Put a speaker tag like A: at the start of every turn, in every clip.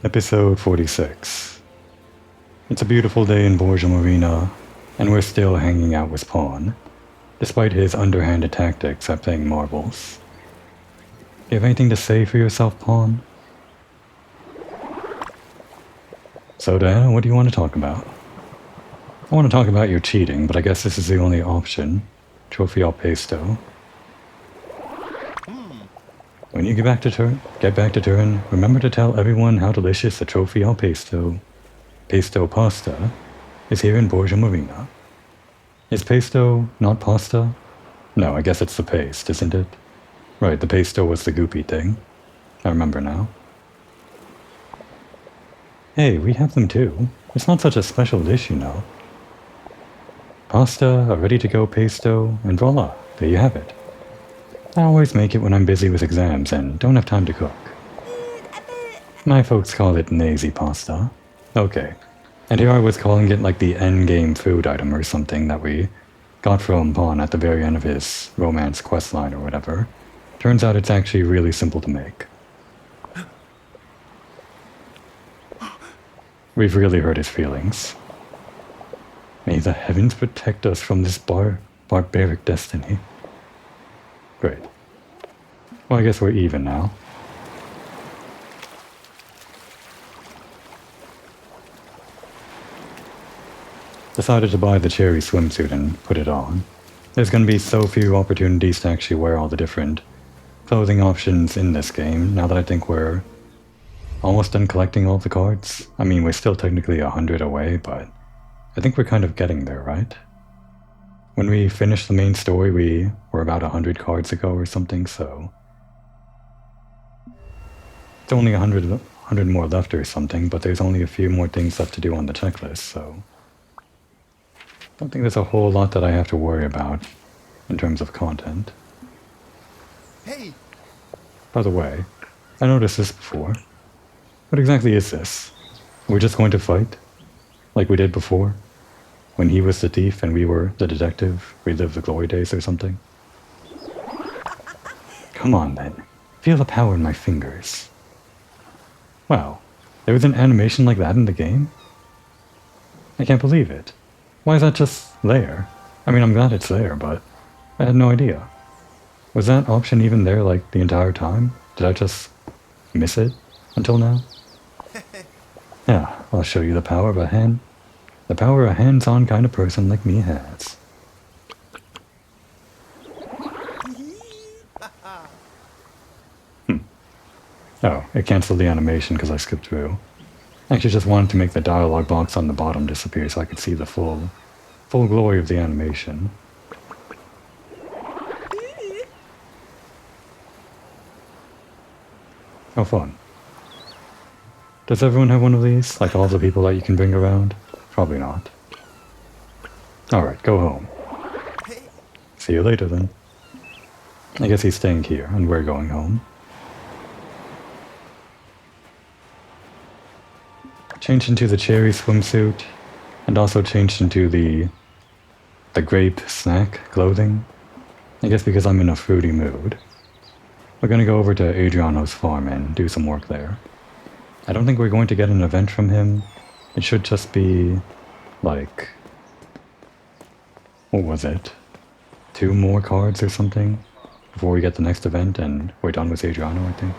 A: Episode 46. It's a beautiful day in Borgia Marina, and we're still hanging out with Pawn, despite his underhanded tactics at playing marbles. You have anything to say for yourself, Pawn? So, Diana, what do you want to talk about? I want to talk about your cheating, but I guess this is the only option. Trophy al pesto. When you get back to Turin, remember to tell everyone how delicious the trophy al pesto pasta is here in Borgia Marina. Is pesto not pasta? No, I guess it's the paste, isn't it? Right, the pesto was the goopy thing. I remember now. Hey, we have them too. It's not such a special dish, you know. Pasta, a ready-to-go pesto, and voila, there you have it. I always make it when I'm busy with exams and don't have time to cook. My folks call it nazy pasta. Okay. And here I was calling it like the endgame food item or something that we got from Pawn at the very end of his romance questline or whatever. Turns out it's actually really simple to make. We've really hurt his feelings. May the heavens protect us from this barbaric destiny. Great. Well, I guess we're even now. Decided to buy the cherry swimsuit and put it on. There's going to be so few opportunities to actually wear all the different clothing options in this game, now that I think we're almost done collecting all the cards. I mean, we're still technically 100 away, but I think we're kind of getting there, right? When we finished the main story, we were about 100 cards ago or something, so it's only 100 more left or something, but there's only a few more things left to do on the checklist, so I don't think there's a whole lot that I have to worry about in terms of content.
B: Hey!
A: By the way, I noticed this before. What exactly is this? Are we just going to fight? Like we did before? When he was the thief and we were the detective, relive the glory days or something? Come on then, feel the power in my fingers. Wow, there was an animation like that in the game? I can't believe it. Why is that just there? I mean, I'm glad it's there, but I had no idea. Was that option even there like the entire time? Did I just miss it until now? Yeah, I'll show you the power of a hand. The power a hands-on kind of person like me has. Oh, it canceled the animation because I skipped through. I actually just wanted to make the dialogue box on the bottom disappear so I could see the full glory of the animation. How fun. Does everyone have one of these? Like all the people that you can bring around? Probably not. Alright, go home. See you later then. I guess he's staying here, and we're going home. Changed into the cherry swimsuit, and also changed into the grape snack clothing. I guess because I'm in a fruity mood. We're gonna go over to Adriano's farm and do some work there. I don't think we're going to get an event from him. It should just be, like, what was it? 2 more cards or something before we get the next event and we're done with Adriano, I think.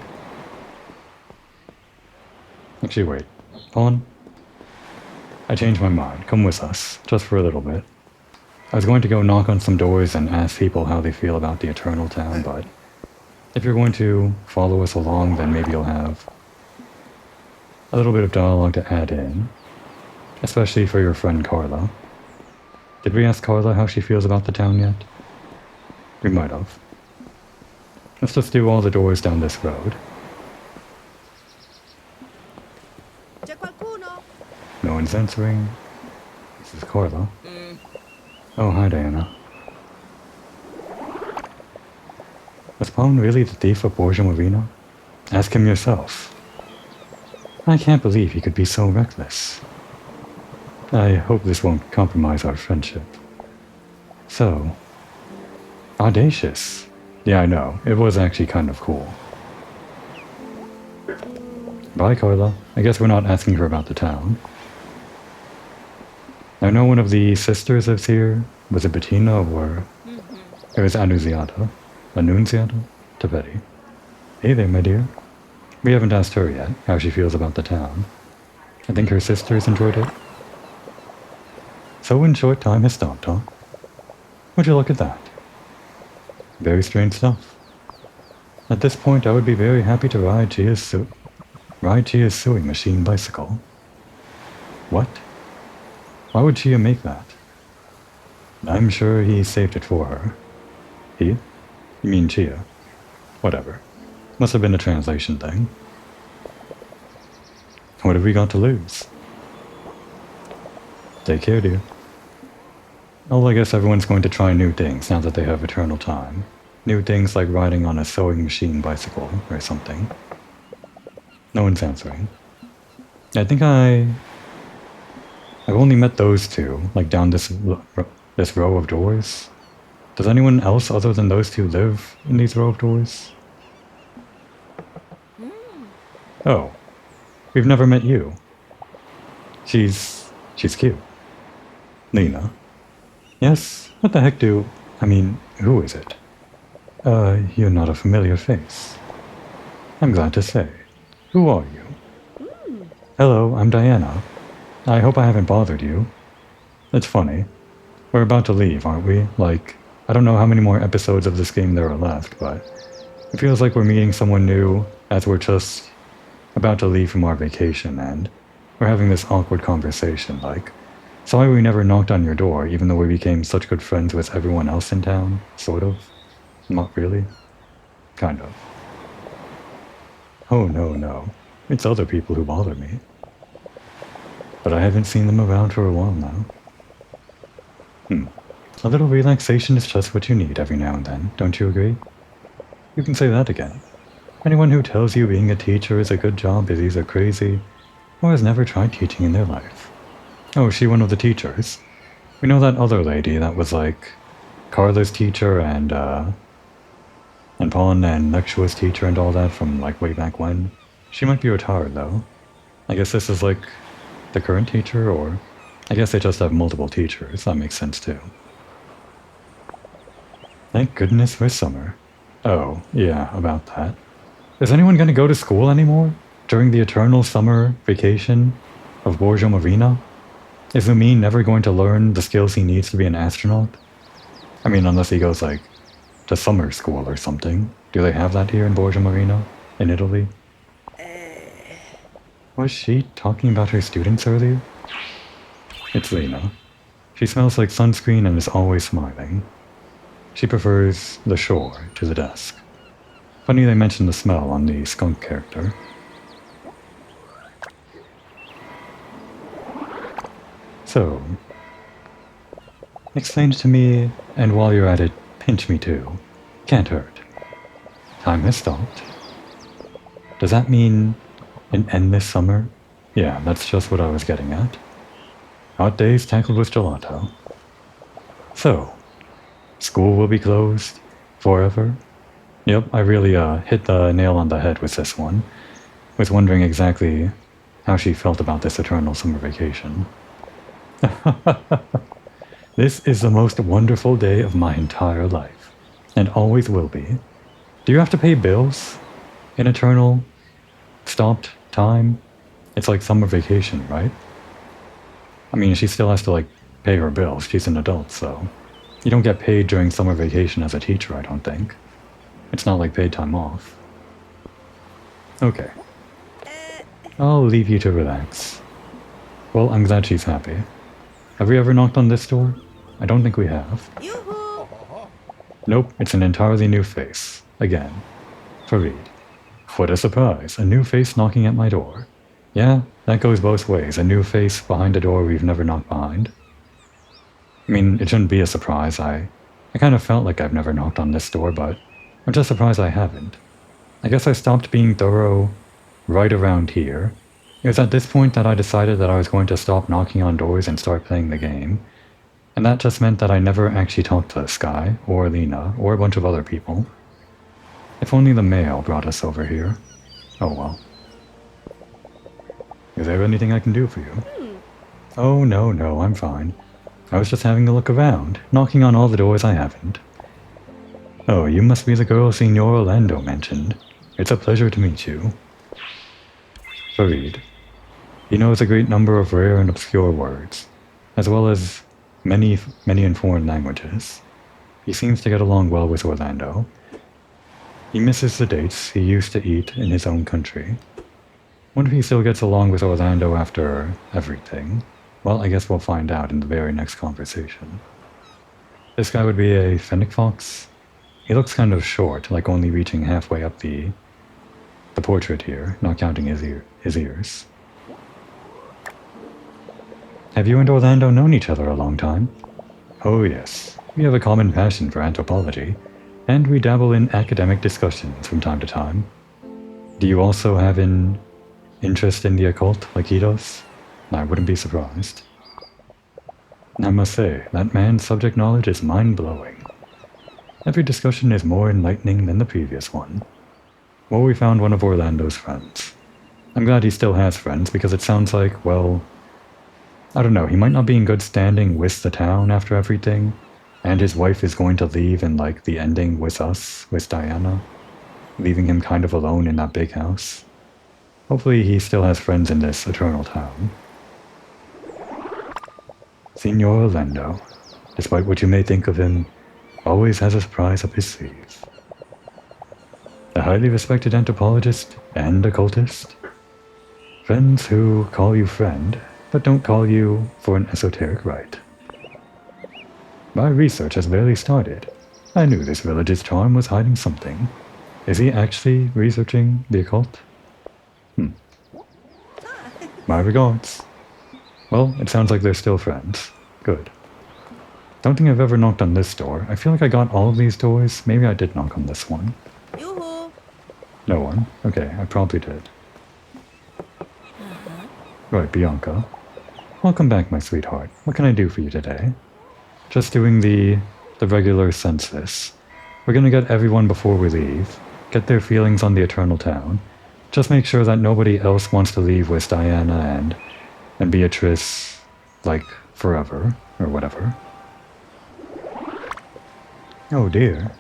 A: Actually, wait. Pawn? I changed my mind. Come with us, just for a little bit. I was going to go knock on some doors and ask people how they feel about the Eternal Town, but if you're going to follow us along, then maybe you'll have a little bit of dialogue to add in. Especially for your friend Carla. Did we ask Carla how she feels about the town yet? We might have. Let's just do all the doors down this road. No one's answering. This is Carla. Oh, hi Diana. Was Pawn really the thief of Borgia Marina? Ask him yourself. I can't believe he could be so reckless. I hope this won't compromise our friendship. So, audacious. Yeah, I know. It was actually kind of cool. Bye, Carla. I guess we're not asking her about the town. I know one of the sisters lives here. Was it Bettina or... It was Annunziata. Annunziata? To Betty. Hey there, my dear. We haven't asked her yet how she feels about the town. I think her sisters enjoyed it. So in short time has stopped, huh? Would you look at that? Very strange stuff. At this point, I would be very happy to ride Chia's sewing machine bicycle. What? Why would Chia make that? I'm sure he saved it for her. He? You mean Chia? Whatever. Must have been a translation thing. What have we got to lose? Take care, dear. Oh, I guess everyone's going to try new things now that they have eternal time. New things like riding on a sewing machine bicycle or something. No one's answering. I think I've only met those two, like down this row of doors. Does anyone else other than those two live in these row of doors? Oh, we've never met you. She's cute. Lena. Yes, what the heck who is it? You're not a familiar face. I'm glad to say. Who are you? Hello, I'm Diana. I hope I haven't bothered you. It's funny. We're about to leave, aren't we? Like, I don't know how many more episodes of this game there are left, but it feels like we're meeting someone new as we're just about to leave from our vacation, and we're having this awkward conversation, like, sorry we never knocked on your door, even though we became such good friends with everyone else in town, sort of. Not really. Kind of. Oh no. It's other people who bother me. But I haven't seen them around for a while now. A little relaxation is just what you need every now and then, don't you agree? You can say that again. Anyone who tells you being a teacher is a good job is either crazy or has never tried teaching in their life. Oh, is she one of the teachers? We know that other lady that was like Carla's teacher and Pawn and Nexua's teacher and all that from like way back when. She might be retired though. I guess this is like the current teacher, or I guess they just have multiple teachers. That makes sense too. Thank goodness for summer. Oh, yeah, about that. Is anyone going to go to school anymore? During the eternal summer vacation of Borgia Marina? Is Lumin never going to learn the skills he needs to be an astronaut? I mean, unless he goes, like, to summer school or something. Do they have that here in Borgia Marina? In Italy? Was she talking about her students earlier? It's Lena. She smells like sunscreen and is always smiling. She prefers the shore to the desk. Funny they mentioned the smell on the skunk character. So, explain to me, and while you're at it, pinch me too. Can't hurt. Time has stopped. Does that mean an endless summer? Yeah, that's just what I was getting at. Hot days tackled with gelato. So, school will be closed forever? Yep, I really hit the nail on the head with this one. Was wondering exactly how she felt about this eternal summer vacation. This is the most wonderful day of my entire life, and always will be. Do you have to pay bills in eternal stopped time? It's like summer vacation, right? I mean, she still has to, like, pay her bills. She's an adult, so you don't get paid during summer vacation as a teacher, I don't think. It's not like paid time off. Okay. I'll leave you to relax. Well, I'm glad she's happy. Have we ever knocked on this door? I don't think we have.
C: Yoo-hoo!
A: Nope, it's an entirely new face. Again. Farid. What a surprise, a new face knocking at my door. Yeah, that goes both ways, a new face behind a door we've never knocked behind. I mean, it shouldn't be a surprise. I kind of felt like I've never knocked on this door, but I'm just surprised I haven't. I guess I stopped being thorough right around here. It was at this point that I decided that I was going to stop knocking on doors and start playing the game. And that just meant that I never actually talked to this guy, or Lena, or a bunch of other people. If only the mail brought us over here. Oh well. Is there anything I can do for you? Oh, no, I'm fine. I was just having a look around, knocking on all the doors I haven't. Oh, you must be the girl Signor Orlando mentioned. It's a pleasure to meet you. Farid. He knows a great number of rare and obscure words, as well as many in foreign languages. He seems to get along well with Orlando. He misses the dates he used to eat in his own country. Wonder if he still gets along with Orlando after everything. Well, I guess we'll find out in the very next conversation. This guy would be a fennec fox. He looks kind of short, like only reaching halfway up the portrait here, not counting his ears. Have you and Orlando known each other a long time? Oh yes, we have a common passion for anthropology, and we dabble in academic discussions from time to time. Do you also have an interest in the occult like he does? I wouldn't be surprised. I must say, that man's subject knowledge is mind-blowing. Every discussion is more enlightening than the previous one. Well, we found one of Orlando's friends. I'm glad he still has friends, because it sounds like, well, I don't know, he might not be in good standing with the town after everything, and his wife is going to leave in, like, the ending with us, with Diana, leaving him kind of alone in that big house. Hopefully he still has friends in this eternal town. Signor Orlando, despite what you may think of him, always has a surprise up his sleeve. A highly respected anthropologist and occultist. Friends who call you friend, but don't call you for an esoteric rite. My research has barely started. I knew this village's charm was hiding something. Is he actually researching the occult? My regards. Well, it sounds like they're still friends. Good. Don't think I've ever knocked on this door. I feel like I got all of these doors. Maybe I did knock on this one.
C: Yoo-hoo.
A: No one? Okay, I probably did. Right, Bianca. Welcome back, my sweetheart. What can I do for you today? Just doing the regular census. We're gonna get everyone before we leave, get their feelings on the Eternal Town. Just make sure that nobody else wants to leave with Diana and Beatrice, like, forever, or whatever. Oh dear.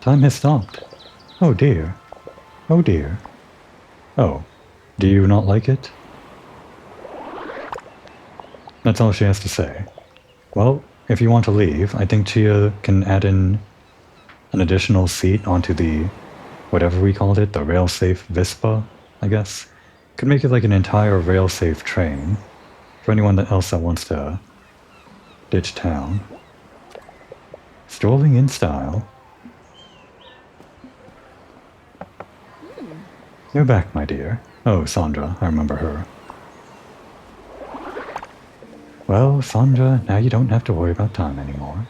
A: Time has stopped. Oh dear. Oh dear. Oh, do you not like it? That's all she has to say. Well, if you want to leave, I think Chia can add in an additional seat onto the, whatever we called it, the rail-safe Vispa, I guess. Could make it like an entire rail-safe train for anyone else that wants to ditch town. Strolling in style. You're back, my dear. Oh, Sandra, I remember her. Well, Sandra, now you don't have to worry about time anymore.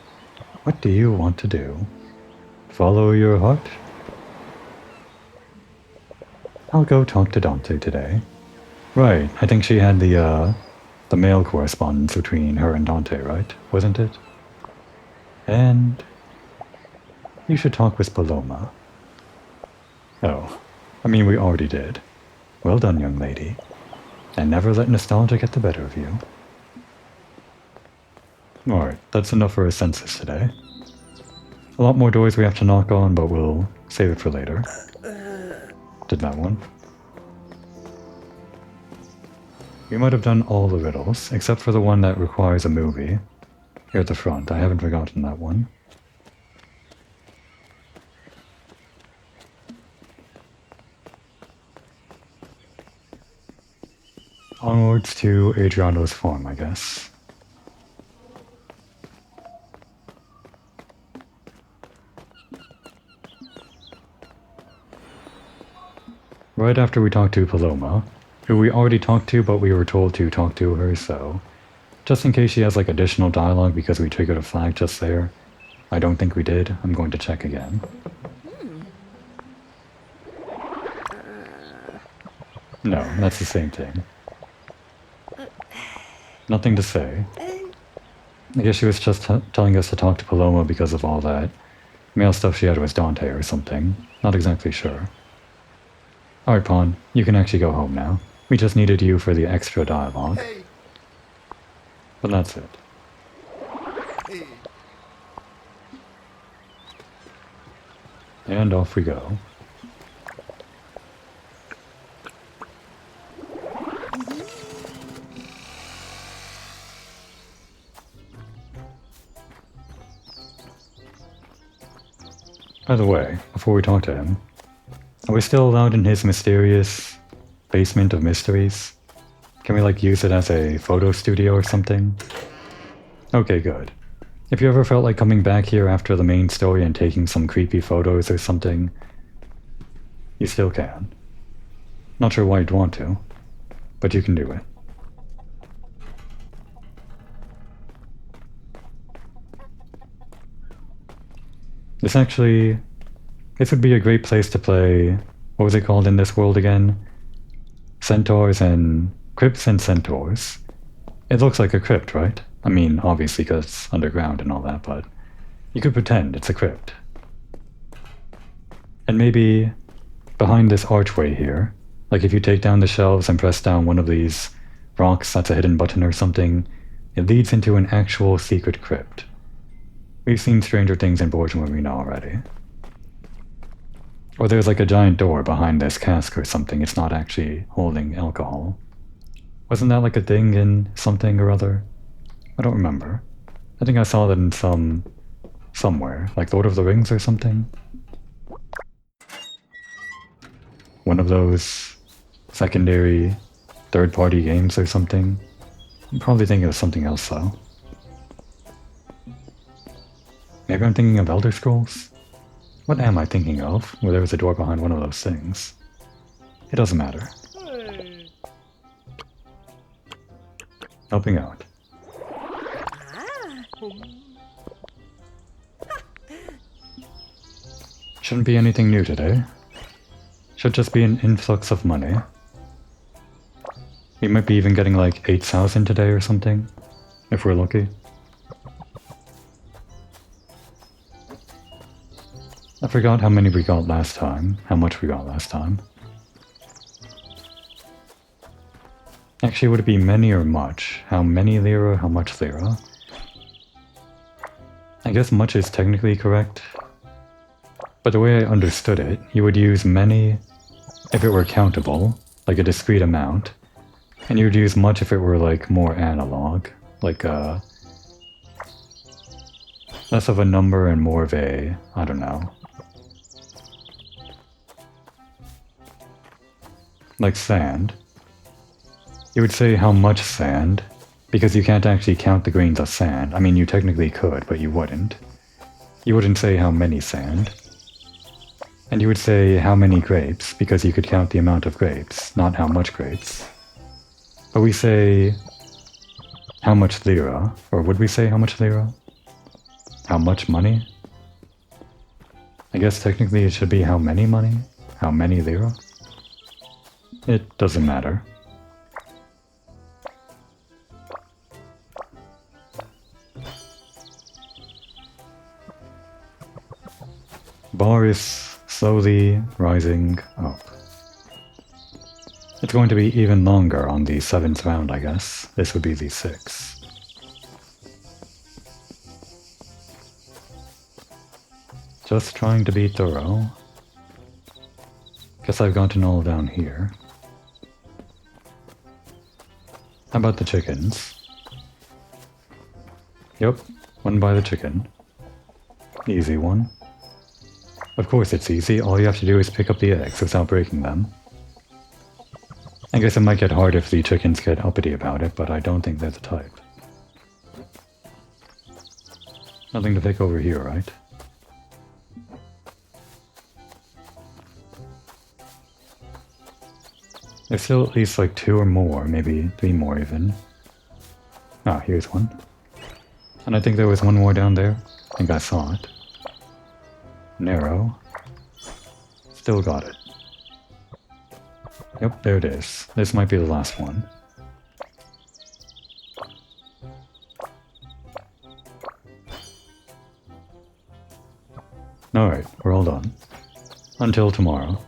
A: What do you want to do? Follow your heart? I'll go talk to Dante today. Right, I think she had the mail correspondence between her and Dante, right? Wasn't it? And you should talk with Paloma. Oh, I mean, we already did. Well done, young lady. And never let nostalgia get the better of you. Alright, that's enough for a census today. A lot more doors we have to knock on, but we'll save it for later. Did that one. We might have done all the riddles, except for the one that requires a movie. Here at the front, I haven't forgotten that one. Onwards to Adriano's farm, I guess. Right after we talked to Paloma, who we already talked to, but we were told to talk to her, so just in case she has like additional dialogue because we triggered a flag just there, I don't think we did, I'm going to check again. No, that's the same thing. Nothing to say. I guess she was just telling us to talk to Paloma because of all that mail stuff she had with Dante or something. Not exactly sure. Alright, Pawn, you can actually go home now. We just needed you for the extra dialogue.
B: Hey.
A: But that's it.
B: Hey.
A: And off we go. By the way, before we talk to him, are we still allowed in his mysterious basement of mysteries? Can we like use it as a photo studio or something? Okay, good. If you ever felt like coming back here after the main story and taking some creepy photos or something, you still can. Not sure why you'd want to, but you can do it. This would be a great place to play, what was it called in this world again? Centaurs and crypts and centaurs. It looks like a crypt, right? I mean, obviously because it's underground and all that, but you could pretend it's a crypt. And maybe behind this archway here, like if you take down the shelves and press down one of these rocks that's a hidden button or something, it leads into an actual secret crypt. We've seen Stranger Things in Bourgeois Marina already. Or there's like a giant door behind this cask or something, it's not actually holding alcohol. Wasn't that like a thing in something or other? I don't remember. I think I saw that in somewhere, like Lord of the Rings or something. One of those secondary third-party games or something. I'm probably thinking of something else though. Maybe I'm thinking of Elder Scrolls? What am I thinking of, where there was a door behind one of those things? It doesn't matter. Helping out. Shouldn't be anything new today. Should just be an influx of money. We might be even getting like 8,000 today or something, if we're lucky. I forgot how many we got last time, how much we got last time. Actually, would it be many or much? How many lira, how much lira? I guess much is technically correct. But the way I understood it, you would use many if it were countable, like a discrete amount. And you would use much if it were like more analog, like less of a number and more of a, I don't know. Like sand. You would say how much sand, because you can't actually count the grains of sand. I mean, you technically could, but you wouldn't. You wouldn't say how many sand. And you would say how many grapes, because you could count the amount of grapes, not how much grapes. But we say how much lira, or would we say how much lira? How much money? I guess technically it should be how many money? How many lira? It doesn't matter. Bar is slowly rising up. It's going to be even longer on the 7th round, I guess. This would be the 6th. Just trying to be thorough. Guess I've gotten all down here. How about the chickens? Yep, one by the chicken. Easy one. Of course it's easy, all you have to do is pick up the eggs without breaking them. I guess it might get hard if the chickens get uppity about it, but I don't think they're the type. Nothing to pick over here, right? There's still at least like 2 or more, maybe 3 more even. Ah, here's one. And I think there was one more down there. I think I saw it. Narrow. Still got it. Yep, there it is. This might be the last one. Alright, we're all done. Until tomorrow.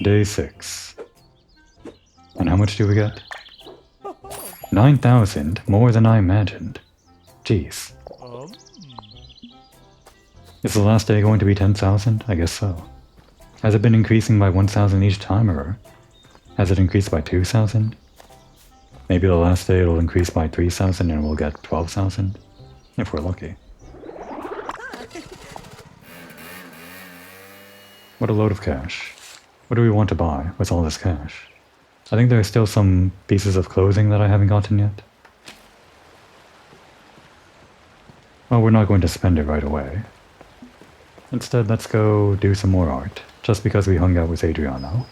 A: day 6. And how much do we get? 9,000, more than I imagined. Jeez. Is the last day going to be 10,000? I guess so. Has it been increasing by 1,000 each time, or has it increased by 2,000? Maybe the last day it'll increase by 3,000 and we'll get 12,000? If we're lucky. What a load of cash. What do we want to buy with all this cash? I think there are still some pieces of clothing that I haven't gotten yet. Well, we're not going to spend it right away. Instead, let's go do some more art, just because we hung out with Adriano.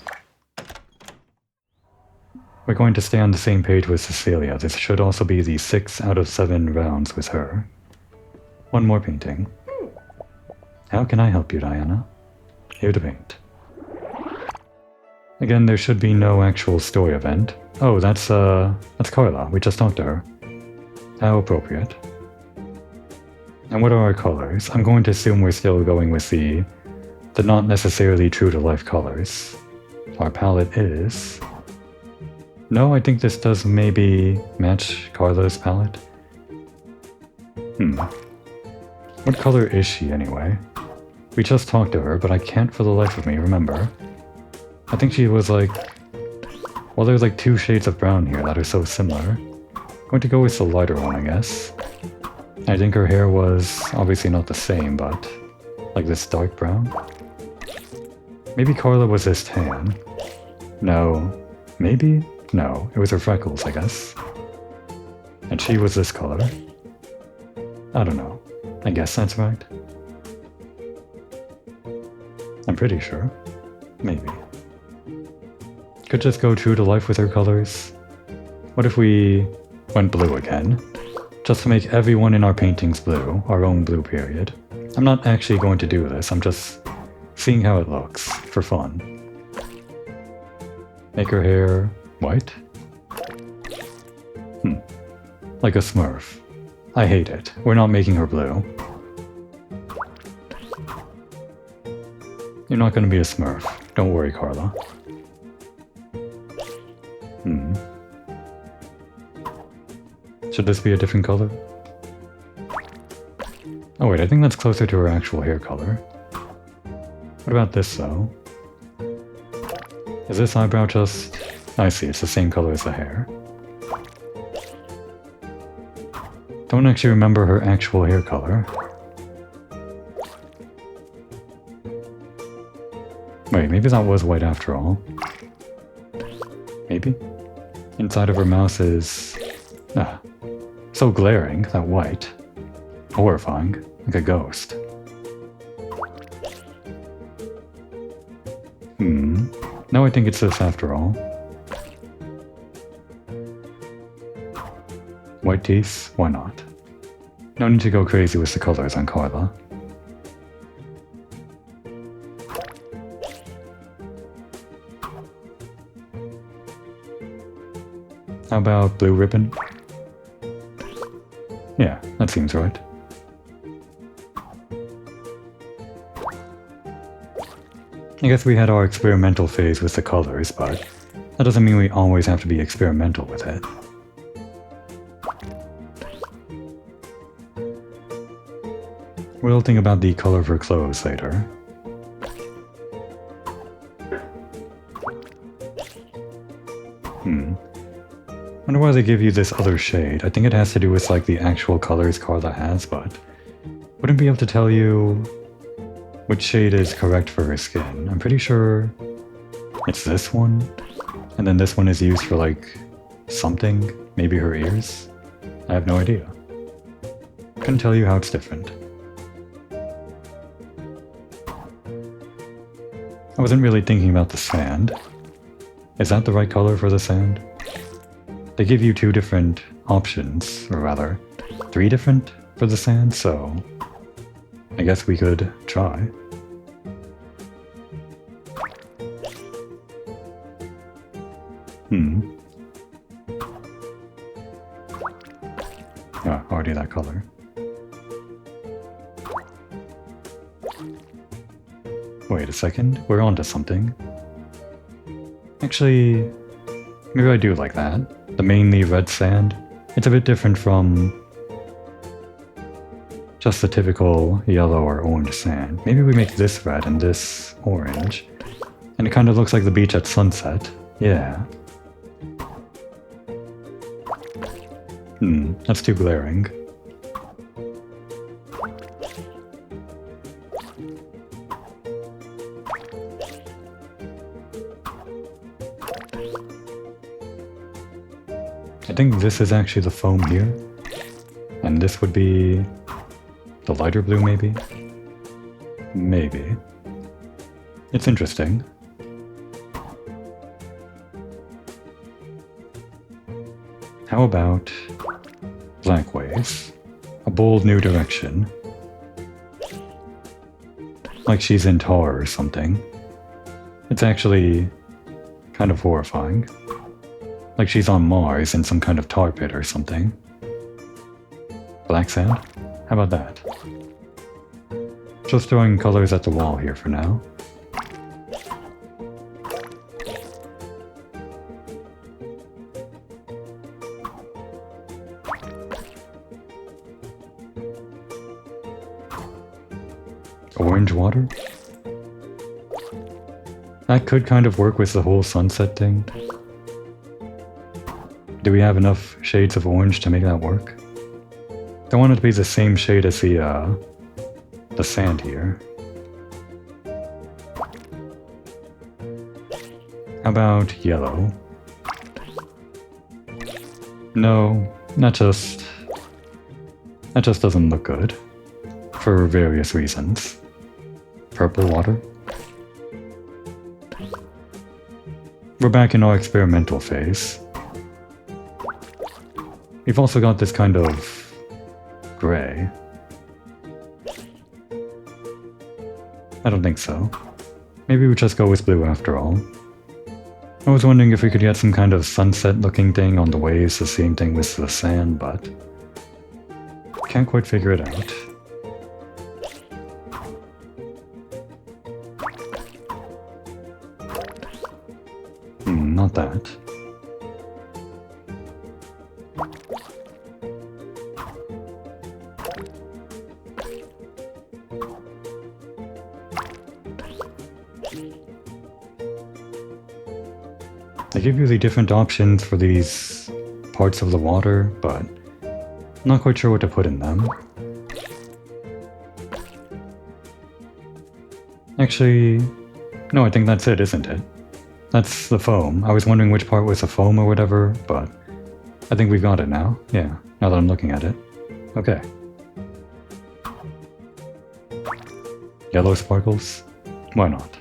A: We're going to stay on the same page with Cecilia. This should also be the 6 out of 7 rounds with her. One more painting. How can I help you, Diana? Here to paint. Again, there should be no actual story event. Oh, that's Carla. We just talked to her. How appropriate. And what are our colors? I'm going to assume we're still going with the not necessarily true-to-life colors. Our palette is... No, I think this does maybe match Carla's palette. What color is she, anyway? We just talked to her, but I can't for the life of me remember. I think she was like... Well, there's like 2 shades of brown here that are so similar. I'm going to go with the lighter one, I guess. I think her hair was obviously not the same, but... like this dark brown? Maybe Carla was this tan. No. Maybe? No, it was her freckles, I guess. And she was this color. I don't know. I guess that's right. I'm pretty sure. Maybe. Could just go true to life with her colors. What if we went blue again? Just to make everyone in our paintings blue, our own blue period. I'm not actually going to do this, I'm just seeing how it looks, for fun. Make her hair white? Like a Smurf. I hate it. We're not making her blue. You're not gonna be a Smurf. Don't worry, Carla. Should this be a different color? Oh wait, I think that's closer to her actual hair color. What about this though? Is this eyebrow just... I see, it's the same color as the hair. Don't actually remember her actual hair color. Wait, maybe that was white after all. Maybe? Inside of her mouth is... so glaring, that white. Horrifying, like a ghost. No, I think it's this after all. White teeth? Why not? No need to go crazy with the colors on Carla. How about blue ribbon? Yeah, that seems right. I guess we had our experimental phase with the colors, but that doesn't mean we always have to be experimental with it. We'll think about the color of her clothes later. Wonder why they give you this other shade. I think it has to do with like the actual colors Carla has, but wouldn't be able to tell you which shade is correct for her skin. I'm pretty sure it's this one, and then this one is used for like something, maybe her ears? I have no idea. Couldn't tell you how it's different. I wasn't really thinking about the sand. Is that the right color for the sand? They give you 2 different options, or rather, 3 different for the sand, so I guess we could try. Ah, already that color. Wait a second, we're onto something. Actually, maybe I do like that. The mainly red sand. It's a bit different from just the typical yellow or orange sand. Maybe we make this red and this orange. And it kind of looks like the beach at sunset. Yeah. That's too glaring. I think this is actually the foam here. And this would be the lighter blue, maybe? Maybe. It's interesting. How about black waves? A bold new direction. Like she's in tar or something. It's actually kind of horrifying. Like she's on Mars in some kind of tar pit or something. Black sand? How about that? Just throwing colors at the wall here for now. Orange water? That could kind of work with the whole sunset thing. Do we have enough shades of orange to make that work? I want it to be the same shade as the sand here. How about yellow? No, that just doesn't look good. For various reasons. Purple water? We're back in our experimental phase. We've also got this kind of gray. I don't think so. Maybe we just go with blue after all. I was wondering if we could get some kind of sunset looking thing on the waves, the same thing with the sand, but can't quite figure it out. Not that. They give you the different options for these parts of the water, but I'm not quite sure what to put in them. Actually, no, I think that's it, isn't it? That's the foam. I was wondering which part was the foam or whatever, but I think we've got it now. Yeah, now that I'm looking at it. Okay. Yellow sparkles? Why not?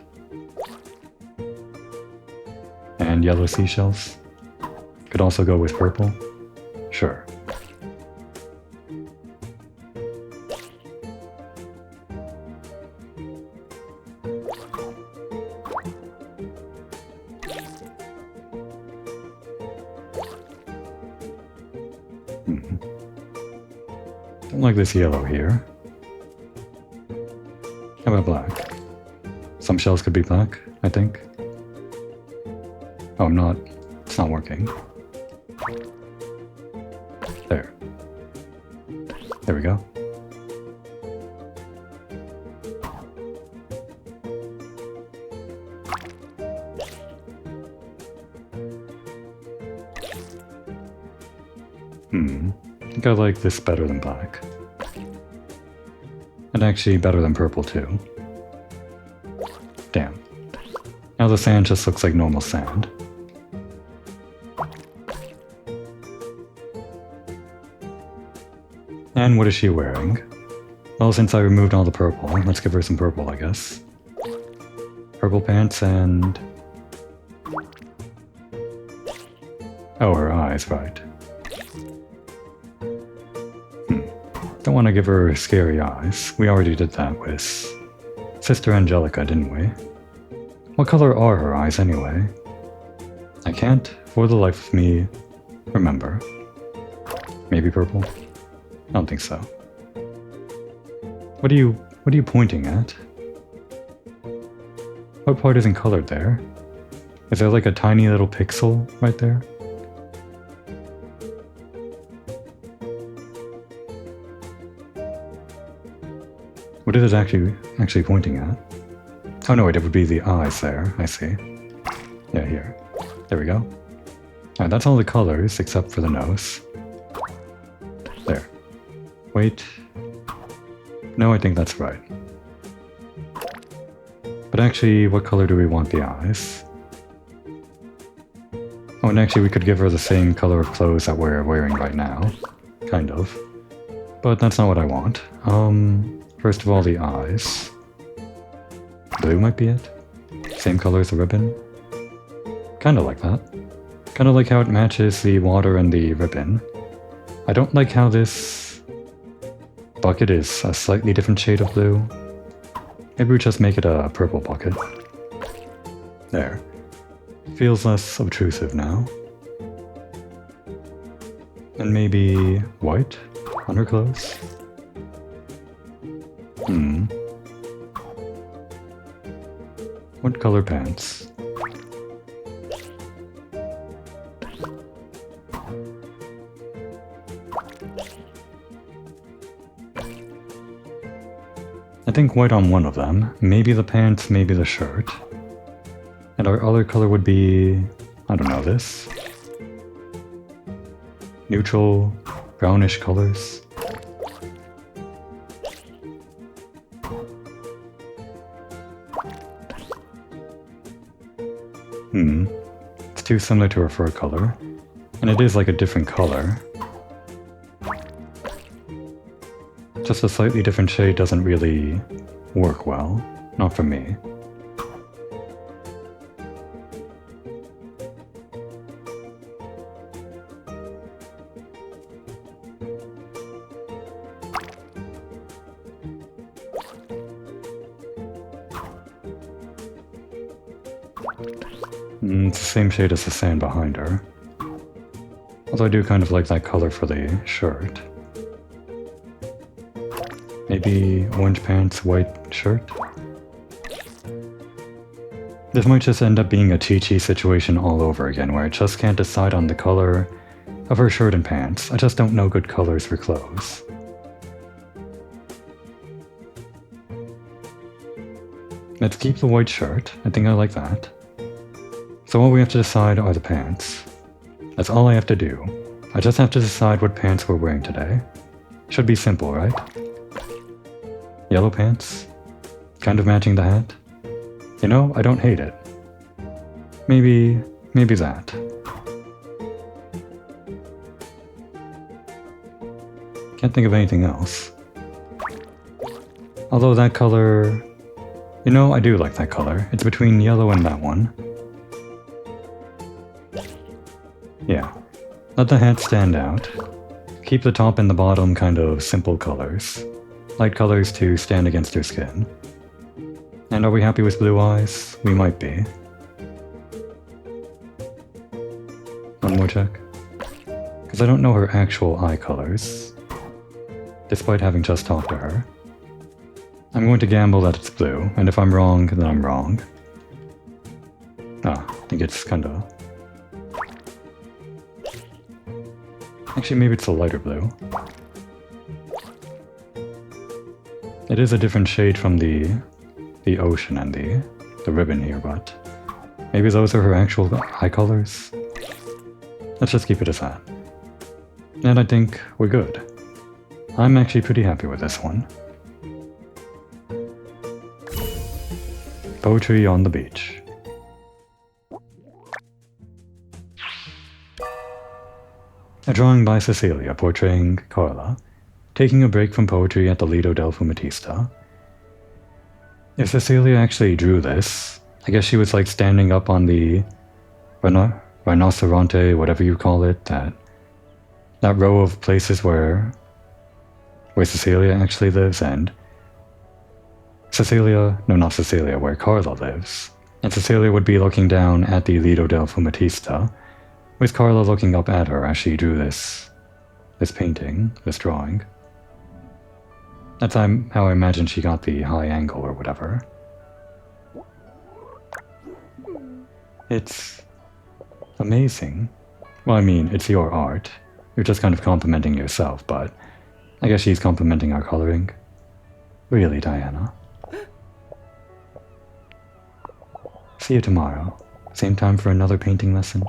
A: And yellow seashells? Could also go with purple? Sure. Don't like this yellow here. How about black? Some shells could be black, I think. Oh, it's not working. There. There we go. I think I like this better than black. And actually better than purple too. Damn. Now the sand just looks like normal sand. And what is she wearing? Well, since I removed all the purple, let's give her some purple, I guess. Purple pants and... oh, her eyes, right. Don't want to give her scary eyes. We already did that with Sister Angelica, didn't we? What color are her eyes anyway? I can't, for the life of me, remember. Maybe purple? I don't think so. What are you pointing at? What part isn't colored there? Is there like a tiny little pixel right there? What is it actually pointing at? Oh no, wait, it would be the eyes there. I see. Yeah, here. There we go. Alright, that's all the colors except for the nose. There. Wait. No, I think that's right. But actually, what color do we want the eyes? Oh, and actually we could give her the same color of clothes that we're wearing right now. Kind of. But that's not what I want. First of all, the eyes. Blue might be it? Same color as the ribbon? Kinda like that. Kinda like how it matches the water and the ribbon. I don't like how this bucket is a slightly different shade of blue. Maybe we just make it a purple bucket. There. Feels less obtrusive now. And maybe white on her clothes? What color pants? I think white on one of them. Maybe the pants, maybe the shirt. And our other color would be... I don't know, this? Neutral, brownish colors. It's too similar to her fur color. And it is like a different color. Just a slightly different shade doesn't really work well. Not for me. It's the same shade as the sand behind her. Although I do kind of like that color for the shirt. Maybe orange pants, white shirt? This might just end up being a Chi-Chi situation all over again, where I just can't decide on the color of her shirt and pants. I just don't know good colors for clothes. Let's keep the white shirt. I think I like that. So all we have to decide are the pants. That's all I have to do. I just have to decide what pants we're wearing today. Should be simple, right? Yellow pants? Kind of matching the hat? You know, I don't hate it. Maybe that. Can't think of anything else. Although that color... You know, I do like that color. It's between yellow and that one. Yeah. Let the hat stand out. Keep the top and the bottom kind of simple colors. Light colors to stand against her skin. And are we happy with blue eyes? We might be. One more check. Because I don't know her actual eye colors. Despite having just talked to her. I'm going to gamble that it's blue, and if I'm wrong, then I'm wrong. I think it's kinda... Actually, maybe it's a lighter blue. It is a different shade from the ocean and the ribbon here, but maybe those are her actual eye colors? Let's just keep it as that. And I think we're good. I'm actually pretty happy with this one. Poetry on the beach. A drawing by Cecilia portraying Carla, taking a break from poetry at the Lido del Fumatista. If Cecilia actually drew this, I guess she was like standing up on the rinoceronte, whatever you call it, that row of places where Cecilia actually lives, and where Carla lives. And Cecilia would be looking down at the Lido del Fumatista, with Carla looking up at her as she drew this painting, this drawing. That's how I imagine she got the high angle or whatever. It's amazing. Well, I mean, it's your art. You're just kind of complimenting yourself, but I guess she's complimenting our coloring. Really, Diana. See you tomorrow. Same time for another painting lesson.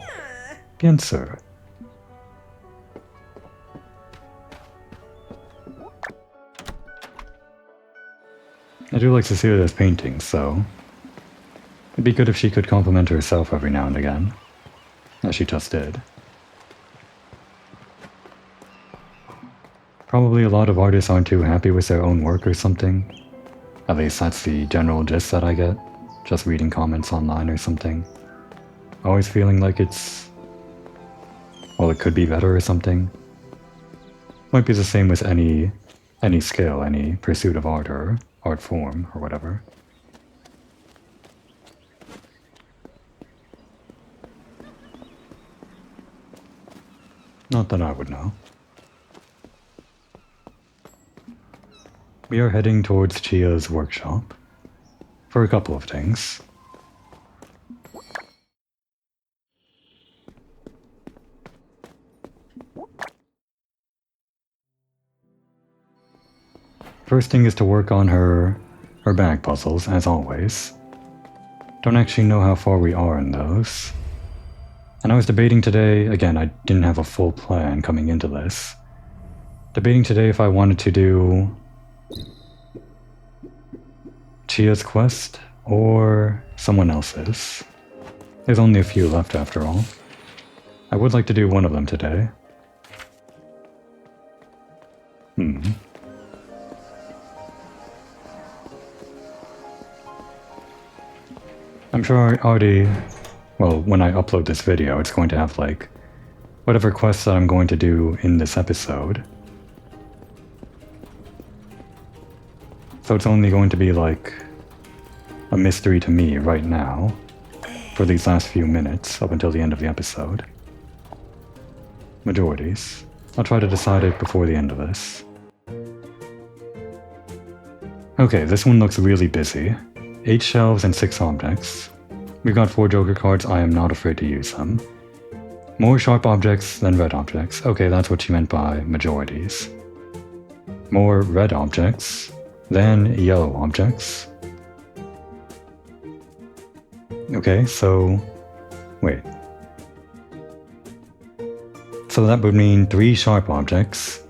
A: Bien sûr. I do like Cecilia's paintings, so it'd be good if she could compliment herself every now and again, as she just did. Probably a lot of artists aren't too happy with their own work or something. At least that's the general gist that I get, just reading comments online or something. Always feeling like it's... well, it could be better or something. Might be the same with any skill, any pursuit of art or art form or whatever. Not that I would know. We are heading towards Chia's workshop for a couple of things. First thing is to work on her bag puzzles, as always. Don't actually know how far we are in those. And I was debating today, again, I didn't have a full plan coming into this. Debating today if I wanted to do Chia's quest or someone else's. There's only a few left after all. I would like to do one of them today. I'm sure I already... well, when I upload this video, it's going to have, like, whatever quests that I'm going to do in this episode. So it's only going to be, like, a mystery to me right now, for these last few minutes, up until the end of the episode. Majorities. I'll try to decide it before the end of this. Okay, this one looks really busy. 8 shelves and 6 objects. We've got 4 Joker cards, I am not afraid to use them. More sharp objects than red objects. Okay, that's what she meant by majorities. More red objects than yellow objects. Okay, so... wait. So that would mean 3 sharp objects,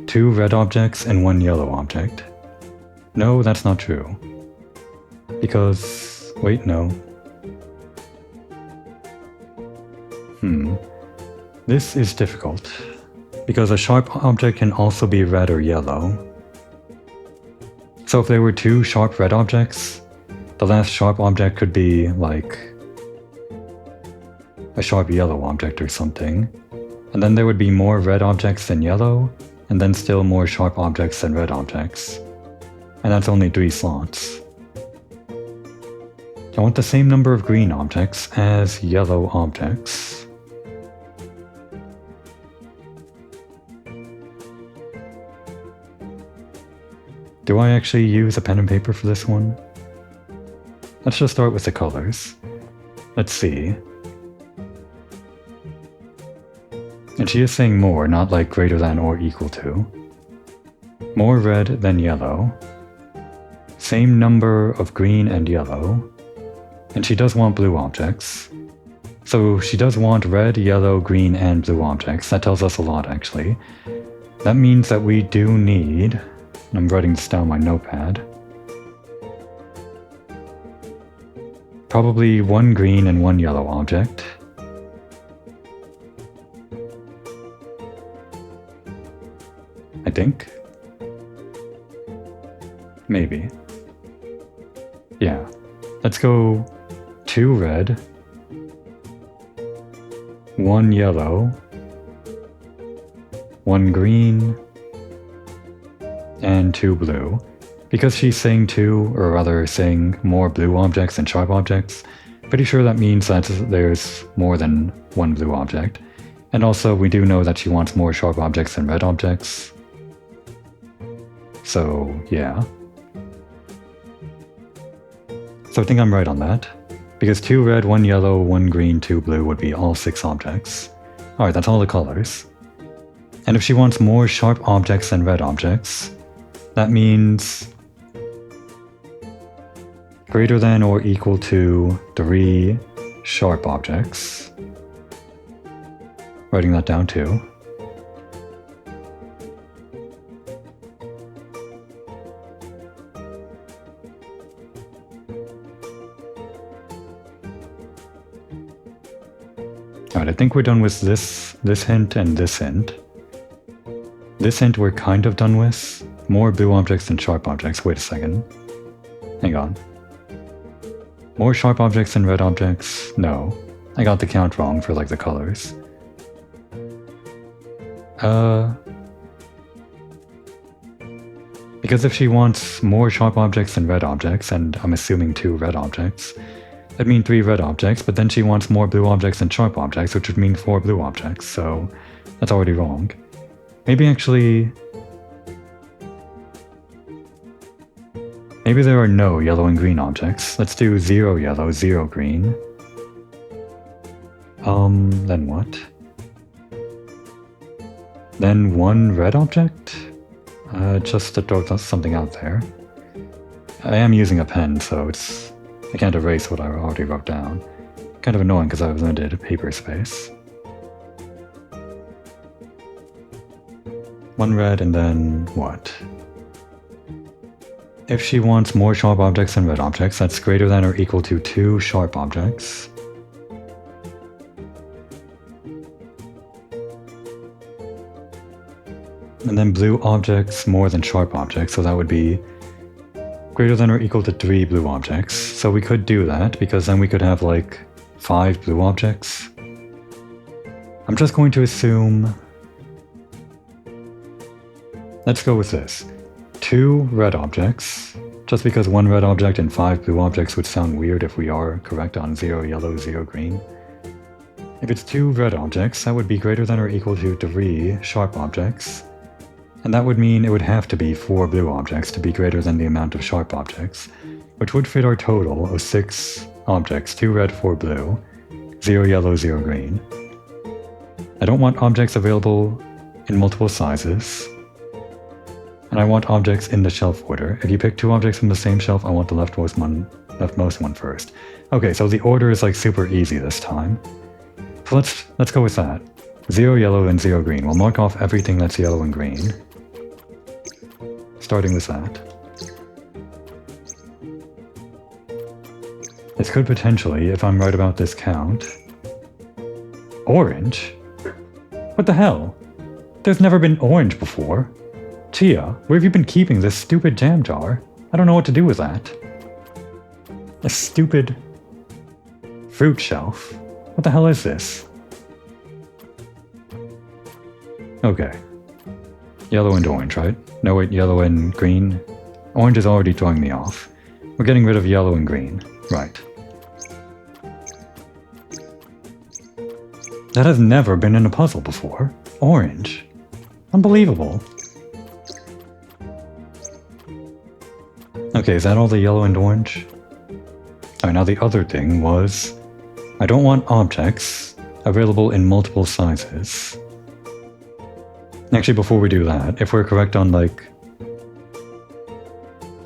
A: 2 red objects, and 1 yellow object. No, that's not true. Because... wait, no. This is difficult. Because a sharp object can also be red or yellow. So if there were 2 sharp red objects, the last sharp object could be, like, a sharp yellow object or something. And then there would be more red objects than yellow, and then still more sharp objects than red objects. And that's only 3 slots. I want the same number of green objects as yellow objects. Do I actually use a pen and paper for this one? Let's just start with the colors. Let's see. And she is saying more, not like greater than or equal to. More red than yellow. Same number of green and yellow. And she does want blue objects. So she does want red, yellow, green, and blue objects. That tells us a lot, actually. That means that we do need... I'm writing this down on my notepad. Probably 1 green and 1 yellow object. I think. Maybe. Yeah. Let's go 2 red, 1 yellow, 1 green, and 2 blue. Because she's saying 2, or rather saying more blue objects than sharp objects, pretty sure that means that there's more than 1 blue object. And also, we do know that she wants more sharp objects than red objects. So, yeah. So I think I'm right on that. Because 2 red, 1 yellow, 1 green, 2 blue would be all 6 objects. Alright, that's all the colors. And if she wants more sharp objects than red objects, that means greater than or equal to 3 sharp objects. Writing that down too. Alright, I think we're done with this hint and this hint. This hint we're kind of done with. More blue objects than sharp objects. Wait a second. Hang on. More sharp objects than red objects? No. I got the count wrong for like the colors. Because if she wants more sharp objects than red objects, and I'm assuming 2 red objects, that'd mean 3 red objects, but then she wants more blue objects than sharp objects, which would mean 4 blue objects, so that's already wrong. Maybe actually... Maybe there are no yellow and green objects. Let's do 0 yellow, 0 green. Then what? Then 1 red object? Just to throw something out there. I am using a pen, so I can't erase what I already wrote down. Kind of annoying because I have limited paper space. 1 red and then what? If she wants more sharp objects than red objects, that's greater than or equal to 2 sharp objects. And then blue objects more than sharp objects, so that would be greater than or equal to 3 blue objects. So we could do that, because then we could have like 5 blue objects. I'm just going to assume... Let's go with this. 2 red objects, just because 1 red object and 5 blue objects would sound weird if we are correct on 0 yellow, 0 green. If it's 2 red objects, that would be greater than or equal to 3 sharp objects. And that would mean it would have to be 4 blue objects to be greater than the amount of sharp objects, which would fit our total of 6 objects, 2 red, 4 blue, 0 yellow, 0 green. I don't want objects available in multiple sizes, and I want objects in the shelf order. If you pick 2 objects from the same shelf, I want the leftmost one first. Okay, so the order is like super easy this time. So let's go with that. 0 yellow and 0 green. We'll mark off everything that's yellow and green. Starting with that. This could potentially, if I'm right about this count... Orange? What the hell? There's never been orange before. Chia, where have you been keeping this stupid jam jar? I don't know what to do with that. A stupid... fruit shelf? What the hell is this? Okay. Yellow and orange, right? No, wait, yellow and green? Orange is already throwing me off. We're getting rid of yellow and green. Right. That has never been in a puzzle before. Orange. Unbelievable. Okay, is that all the yellow and orange? Alright, now the other thing was... I don't want objects available in multiple sizes. Actually, before we do that, if we're correct on like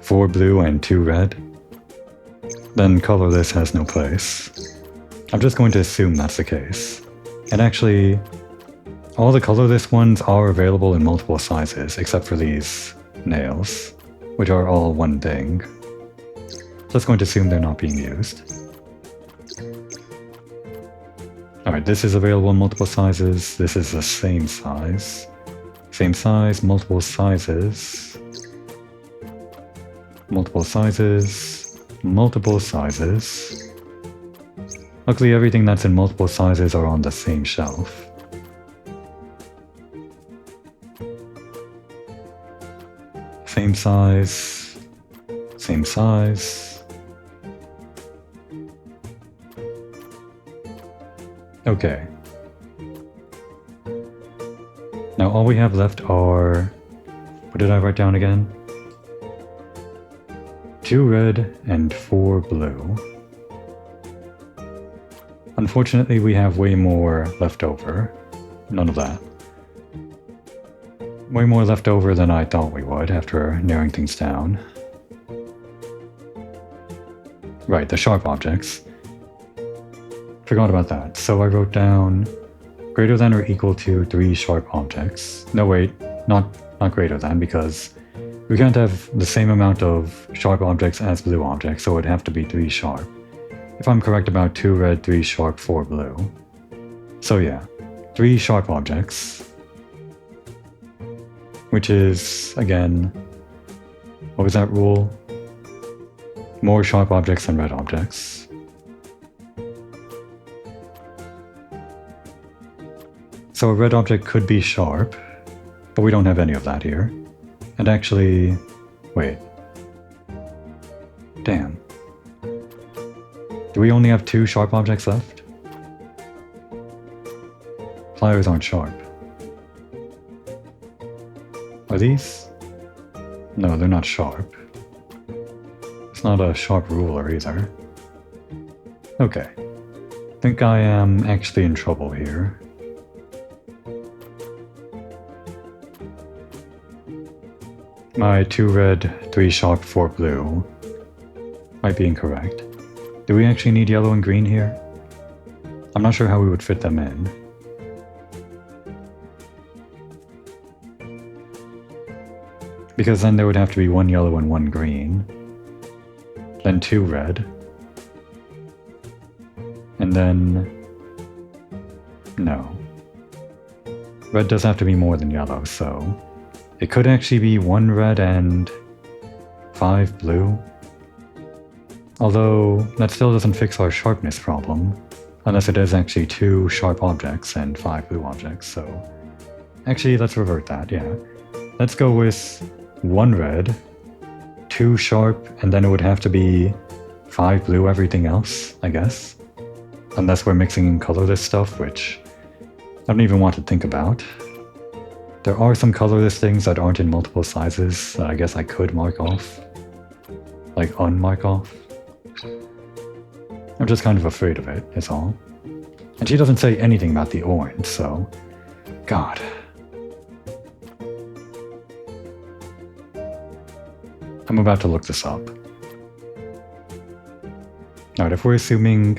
A: 4 blue and 2 red, then colorless has no place. I'm just going to assume that's the case. And actually, all the colorless ones are available in multiple sizes, except for these nails, which are all one thing. Just going to assume they're not being used. Alright, this is available in multiple sizes, this is the same size. Same size, multiple sizes. Multiple sizes. Multiple sizes. Luckily everything that's in multiple sizes are on the same shelf. Same size. Same size. Okay. Now all we have left are... What did I write down again? 2 red and 4 blue. Unfortunately, we have way more left over. None of that. Way more left over than I thought we would after narrowing things down. Right, the sharp objects. Forgot about that. So I wrote down greater than or equal to 3 sharp objects. No, wait, not greater than, because we can't have the same amount of sharp objects as blue objects, so it would have to be 3 sharp. If I'm correct about 2 red, 3 sharp, 4 blue. So yeah, 3 sharp objects. Which is, again, what was that rule? More sharp objects than red objects. So a red object could be sharp, but we don't have any of that here. And actually, wait. Damn. Do we only have 2 sharp objects left? Pliers aren't sharp. Are these? No, they're not sharp. It's not a sharp ruler either. Okay. Think I am actually in trouble here. My 2 red, 3 sharp, 4 blue might be incorrect. Do we actually need yellow and green here? I'm not sure how we would fit them in. Because then there would have to be 1 yellow and 1 green. Then 2 red. And then... no. Red does have to be more than yellow, so... it could actually be 1 red and 5 blue. Although, that still doesn't fix our sharpness problem. Unless it is actually 2 sharp objects and 5 blue objects, so... actually, let's revert that, yeah. Let's go with 1 red, 2 sharp, and then it would have to be 5 blue everything else, I guess. Unless we're mixing in colorless stuff, which I don't even want to think about. There are some colorless things that aren't in multiple sizes that I guess I could mark off. Like unmark off. I'm just kind of afraid of it, is all. And she doesn't say anything about the orange, so... God. I'm about to look this up. Alright, if we're assuming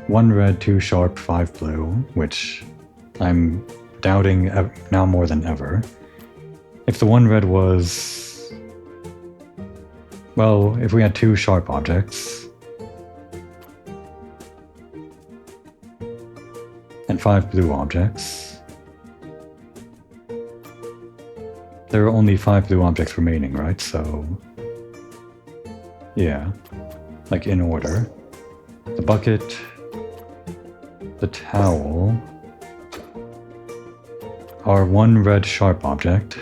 A: 1 red, 2 sharp, 5 blue, which I'm doubting now more than ever. If the 1 red was... well, if we had 2 sharp objects and 5 blue objects, there are only 5 blue objects remaining, right? So, yeah, like in order. The bucket, the towel, are 1 red sharp object.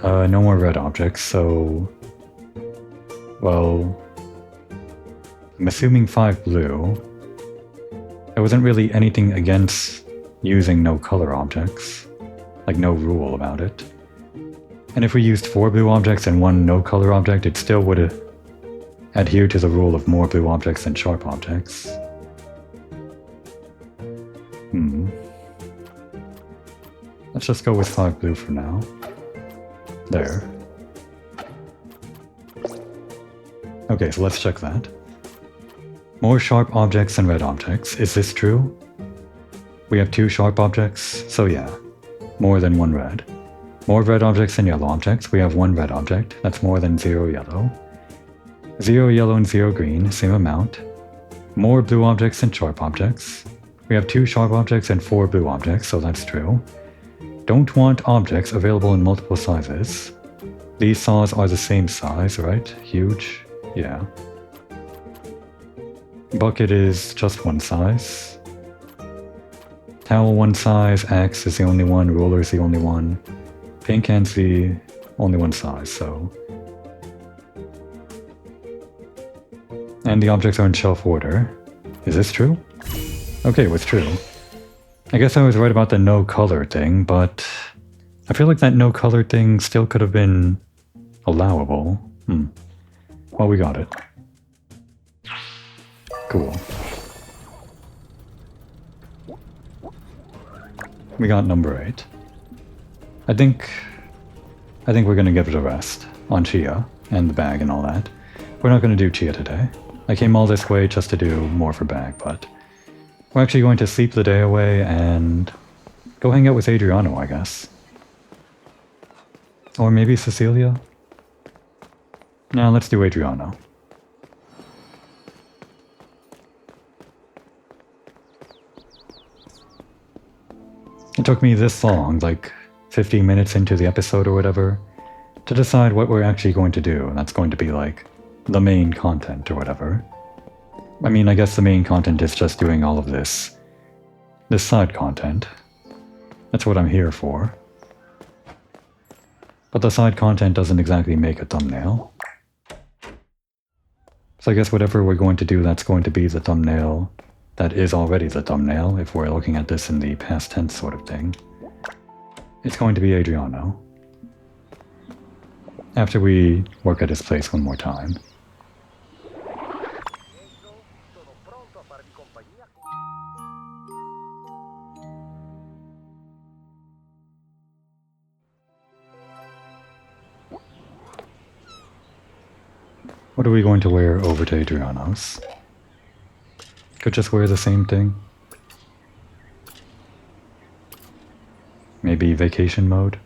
A: No more red objects, so... well... I'm assuming 5 blue. There wasn't really anything against using no color objects. Like no rule about it. And if we used 4 blue objects and 1 no color object, it still would adhere to the rule of more blue objects than sharp objects. Let's just go with 5 blue for now. There. Okay, so let's check that. More sharp objects than red objects. Is this true? We have 2 sharp objects, so yeah. More than 1 red. More red objects than yellow objects. We have 1 red object. That's more than 0 yellow. 0 yellow and 0 green, same amount. More blue objects than sharp objects. We have 2 sharp objects and 4 blue objects, so that's true. Don't want objects available in multiple sizes. These saws are the same size, right? Huge? Yeah. Bucket is just 1 size. Towel 1 size, axe is the only one, ruler is the only one. Paint can's the only 1 size, so... and the objects are in shelf order. Is this true? Okay, it was true. I guess I was right about the no color thing, but... I feel like that no color thing still could have been... allowable. Well, we got it. Cool. We got number 8. I think we're gonna give it a rest on Chia and the bag and all that. We're not gonna do Chia today. I came all this way just to do more for bag, but we're actually going to sleep the day away and go hang out with Adriano, I guess. Or maybe Cecilia? Nah, let's do Adriano. It took me this long, like 15 minutes into the episode or whatever, to decide what we're actually going to do, and that's going to be like the main content or whatever. I mean, I guess the main content is just doing all of this side content. That's what I'm here for. But the side content doesn't exactly make a thumbnail. So I guess whatever we're going to do, that's going to be the thumbnail that is already the thumbnail, if we're looking at this in the past tense sort of thing. It's going to be Adriano. After we work at his place one more time. What are we going to wear over to Adriano's? Could just wear the same thing. Maybe vacation mode?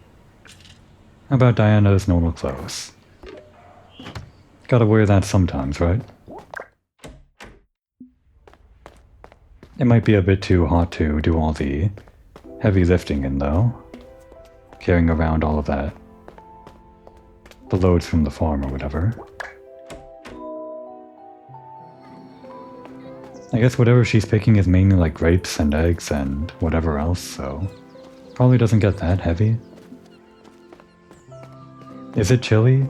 A: How about Diana's normal clothes? Gotta wear that sometimes, right? It might be a bit too hot to do all the heavy lifting in though. Carrying around all of that. The loads from the farm or whatever. I guess whatever she's picking is mainly like grapes and eggs and whatever else, so probably doesn't get that heavy. Is it chilly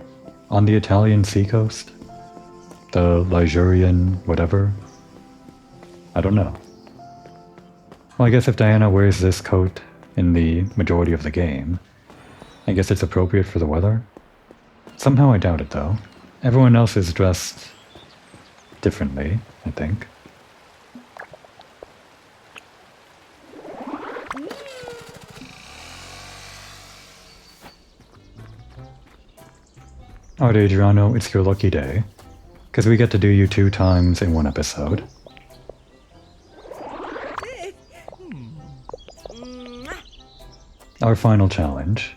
A: on the Italian seacoast? The Ligurian whatever? I don't know. Well, I guess if Diana wears this coat in the majority of the game, I guess it's appropriate for the weather? Somehow I doubt it though. Everyone else is dressed differently, I think. Alright Adriano, it's your lucky day, because we get to do you 2 times in one episode. Our final challenge.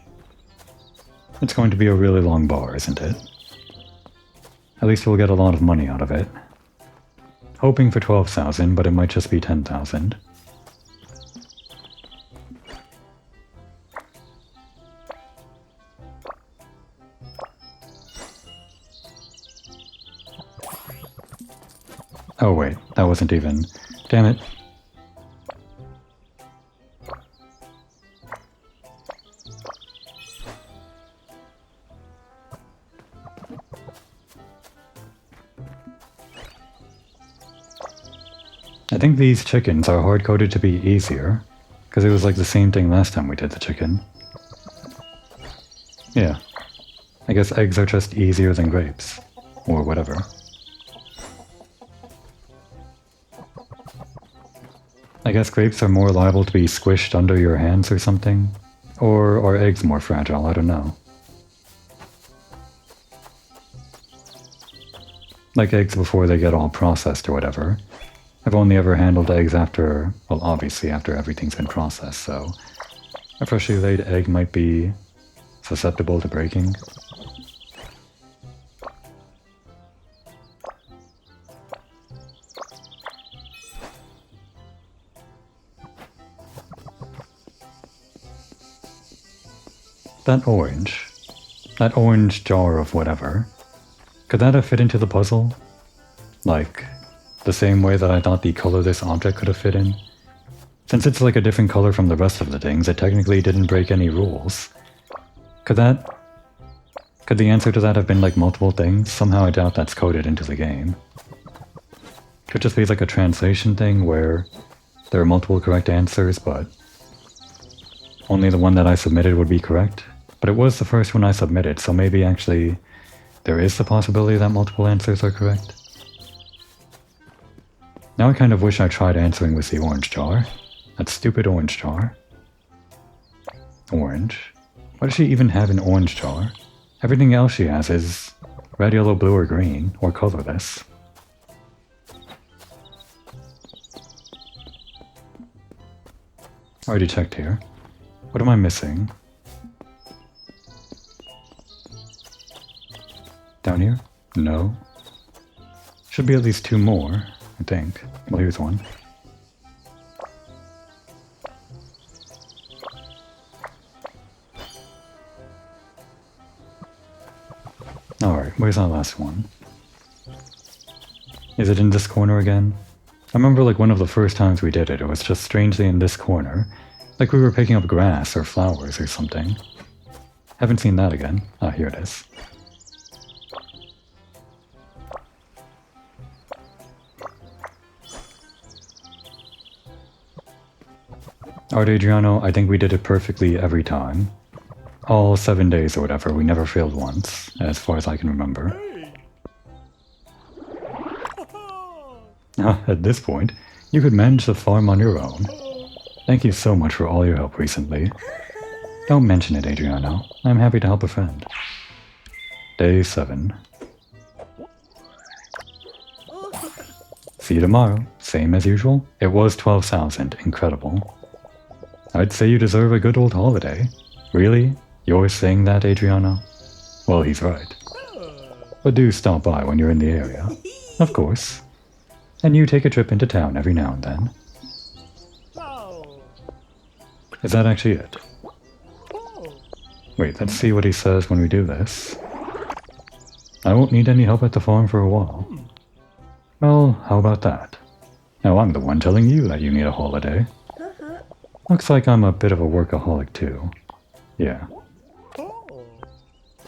A: It's going to be a really long bar, isn't it? At least we'll get a lot of money out of it. Hoping for 12,000, but it might just be 10,000. Oh wait, that wasn't even... Damn it. I think these chickens are hard-coded to be easier, because it was like the same thing last time we did the chicken. Yeah. I guess eggs are just easier than grapes. Or whatever. I guess grapes are more liable to be squished under your hands or something. Or are eggs more fragile? I don't know. Like eggs before they get all processed or whatever. I've only ever handled eggs after, well obviously after everything's been processed, so a freshly laid egg might be susceptible to breaking. That orange jar of whatever, could that have fit into the puzzle? Like, the same way that I thought the colorless object could have fit in? Since it's like a different color from the rest of the things, it technically didn't break any rules. Could the answer to that have been like multiple things? Somehow I doubt that's coded into the game. Could just be like a translation thing where there are multiple correct answers, but only the one that I submitted would be correct. But it was the first one I submitted, so maybe actually there is the possibility that multiple answers are correct. Now I kind of wish I tried answering with the orange jar. That stupid orange jar. Orange? Why does she even have an orange jar? Everything else she has is red, yellow, blue, or green, or colorless. Already checked here. What am I missing? Down here? No. Should be at least 2 more, I think. Well, here's one. Alright, where's that last one? Is it in this corner again? I remember like one of the first times we did it, it was just strangely in this corner. Like we were picking up grass or flowers or something. Haven't seen that again. Ah, here it is. Alright, Adriano, I think we did it perfectly every time. All 7 days or whatever, we never failed once, as far as I can remember. At this point, you could manage the farm on your own. Thank you so much for all your help recently. Don't mention it, Adriano. I'm happy to help a friend. Day 7. See you tomorrow. Same as usual. It was 12,000. Incredible. I'd say you deserve a good old holiday. Really? You're saying that, Adriano? Well, he's right. But do stop by when you're in the area. Of course. And you take a trip into town every now and then. Is that actually it? Wait, let's see what he says when we do this. I won't need any help at the farm for a while. Well, how about that? Now I'm the one telling you that you need a holiday. Looks like I'm a bit of a workaholic too. Yeah.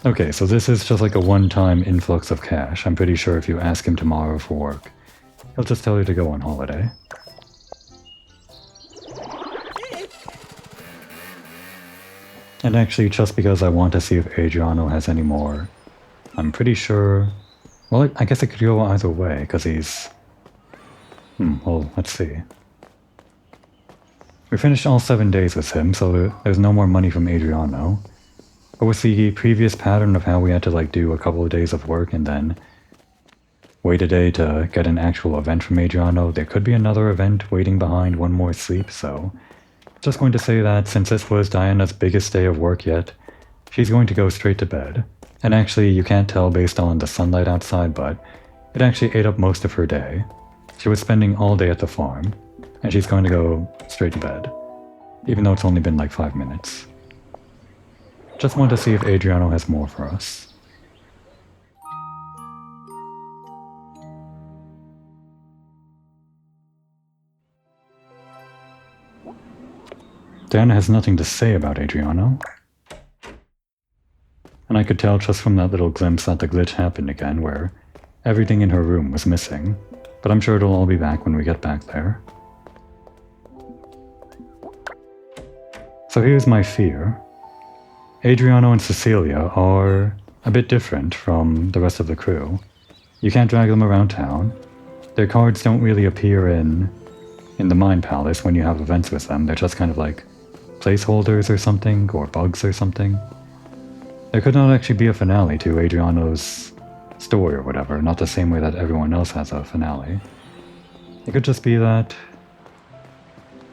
A: Okay, so this is just like a one-time influx of cash. I'm pretty sure if you ask him tomorrow for work, he'll just tell you to go on holiday. And actually, just because I want to see if Adriano has any more, I'm pretty sure... Well, I guess it could go either way, because he's... well, let's see. We finished all 7 days with him, so there's no more money from Adriano. But with the previous pattern of how we had to like do a couple of days of work and then wait a day to get an actual event from Adriano, there could be another event waiting behind one more sleep, so... Just going to say that since this was Diana's biggest day of work yet, she's going to go straight to bed. And actually, you can't tell based on the sunlight outside, but it actually ate up most of her day. She was spending all day at the farm, and she's going to go straight to bed, even though it's only been like 5 minutes. Just want to see if Adriano has more for us. Diana has nothing to say about Adriano. And I could tell just from that little glimpse that the glitch happened again, where everything in her room was missing. But I'm sure it'll all be back when we get back there. So here's my fear. Adriano and Cecilia are a bit different from the rest of the crew. You can't drag them around town. Their cards don't really appear in the Mind Palace when you have events with them. They're just kind of like placeholders or something, or bugs or something. There could not actually be a finale to Adriano's story or whatever, not the same way that everyone else has a finale. It could just be that,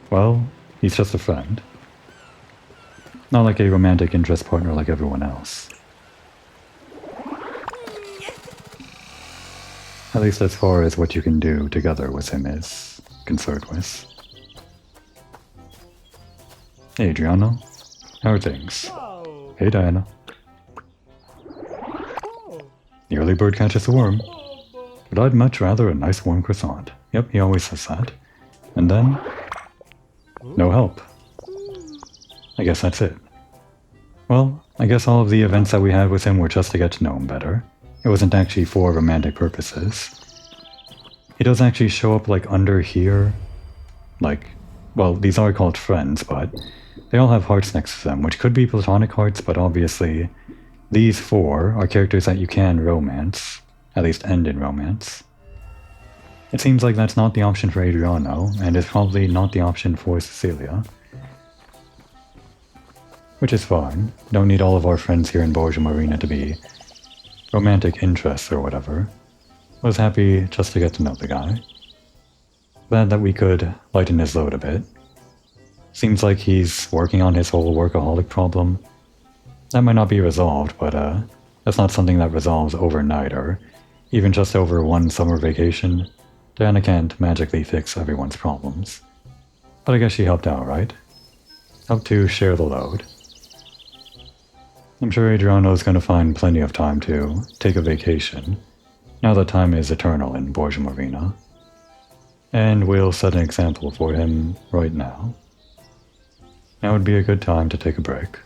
A: well, he's just a friend. Not like a romantic interest partner like everyone else. At least as far as what you can do together with him is concerned with. Hey Adriano, how are things? Hey Diana. The early bird catches the worm, but I'd much rather a nice warm croissant. Yep, he always says that. And then, no help. I guess that's it. Well, I guess all of the events that we had with him were just to get to know him better. It wasn't actually for romantic purposes. He does actually show up like under here. Like, well, these are called friends, but they all have hearts next to them, which could be platonic hearts, but obviously these 4 are characters that you can romance, at least end in romance. It seems like that's not the option for Adriano, and is probably not the option for Cecilia. Which is fine. Don't need all of our friends here in Borgia Marina to be romantic interests or whatever. Was happy just to get to know the guy. Glad that we could lighten his load a bit. Seems like he's working on his whole workaholic problem. That might not be resolved, but that's not something that resolves overnight or even just over one summer vacation. Diana can't magically fix everyone's problems. But I guess she helped out, right? Helped to share the load. I'm sure Adriano's gonna find plenty of time to take a vacation, now that time is eternal in Borgia Marina. And we'll set an example for him right now. Now would be a good time to take a break.